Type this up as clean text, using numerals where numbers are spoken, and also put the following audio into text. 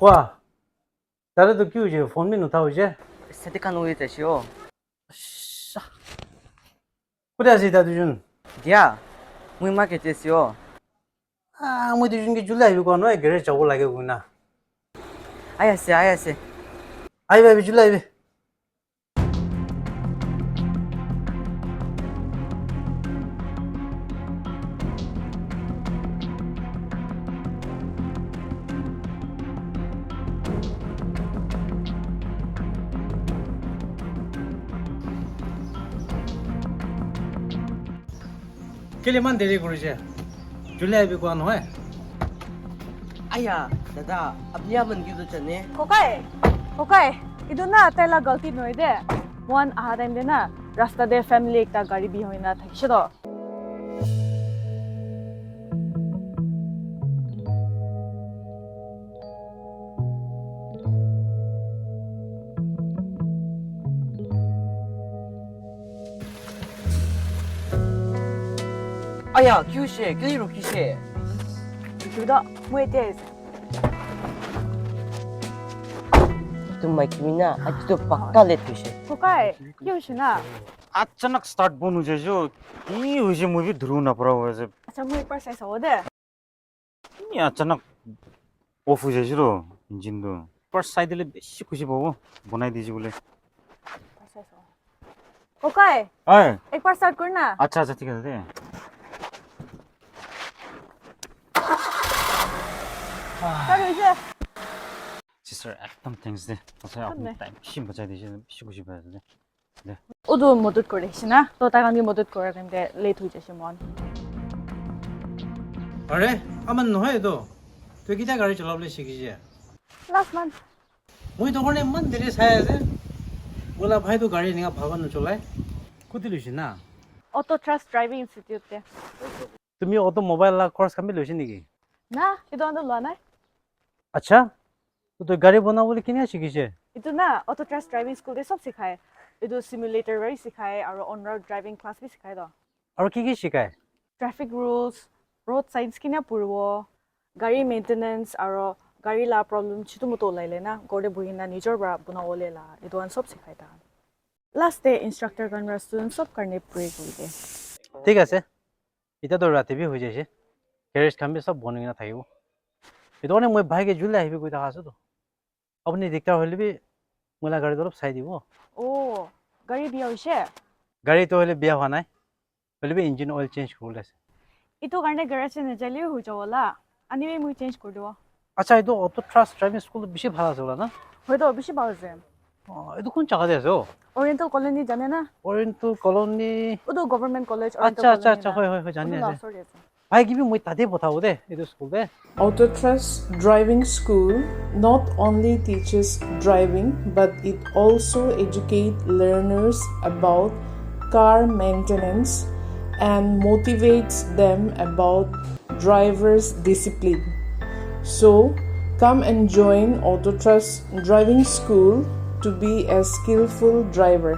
와, 나라도 키우지. 폰민 우타오지. 세대간 오해 되시오. 샤. 그래야지 다두준. 디야, 무이마게 되시오. 뭐 두준 게 줄라 이거 너 그래 저거 라게 구나. 아야세. 아이 바비 줄라 이비. kelman deri kuruje julai bi kwan hoy 아야, 다다, 앞니야만 기도 전에. Okay. Ito na tela galti noi de. One aha time de na rasta de family ekta gari bi hoina thakse do. 아야, 기우씨, 교리로 기씨. Juda moi te. 정말 기미나 아직도 바깥에 두시. Okay. Kyushina. अचानक start बन्नु चाहिँ के हो चाहिँ movie धुरु नपरा हो चाहिँ Acha moi par sai sa de. नि अचानक of हो चाहिँ रो इंजिन दो पर साइडले बेसी खुसी भयो बनाइ दिजी बोले Okay. ए एक बार start करना. अच्छा अच्छा ठीक है दे Start होइसे. सिस्टर एकदम थ्यांक्स दे तपाईँ आफ्नो टाइम बेसी बचाइ दिजी बेसी खुसी भयो दे Odo मदद करेछि ना. तो तागानी मदद करे कंदे लेट होइ जसे मन. अरे अमन নহয় তো তুই কিটা গাড়ি চলাবলে শিখিছে Last month. মই তো কোনে মন দেৰি চাই আছে बोला भाई तो गाड़ी निका भागन चलाय कुति लुछि ना Auto Trust Driving Institute de. তুমি অটোমোবাইল ला कोर्स কামি লুछि নেকি Na, ito ando lo na. अच्छा तो तो गाड़ी बनाबले किने शिकिছে Ito na Auto Trust Driving School de सब सिखाए. Ito simulator very सिखाए और on road driving class भी सिखाए दो. और की शिकाय Traffic rules, road signs किने पुरवो, गाड़ी maintenance और गाड़ी ला problem छिटो मतो लाइले ना. गोडे बुहिना निजर बरा बनावले ला. Ito an सब सिखाए ता. Last day instructor kan student सब करने पूरे हुई ঠিক আছে এটা তো রাতে বি হৈ যাইছে গ্যারেজ কামে সব বনিনা থাকিব এদনে মই ভাইকে জুলে আহিবি কই থাকা আছে তো আপনি দেখতা হইলে বি মোলা গাড়ি দরব চাই দিব Oh, गाड़ी बिया होइसे. গাড়ি তো হইলে বিয়া হোৱা নাই হইলে বি ইঞ্জিন অয়েল চেঞ্জ করলে আছে Ito karne garage ne jali hui jawala. Ani me mui change kor dibo. আচ্ছা এটো অটো ট্রাস্ট ড্রাইভিং স্কুল বেশি ভালো আছে না Hoi to bishi bauje. এটো কোন জায়গা আছে ও Oriental Colony jane na. Oriental colony Udo government college আচ্ছা আচ্ছা আচ্ছা হয় জানি আছে ভাই কি মই তাতে পঠাও দে এটো school De Auto Trust Driving School not only teaches driving but it also educates learners about car maintenance and motivates them about driver's discipline. So, come and join Auto Trust Driving School to be a skillful driver.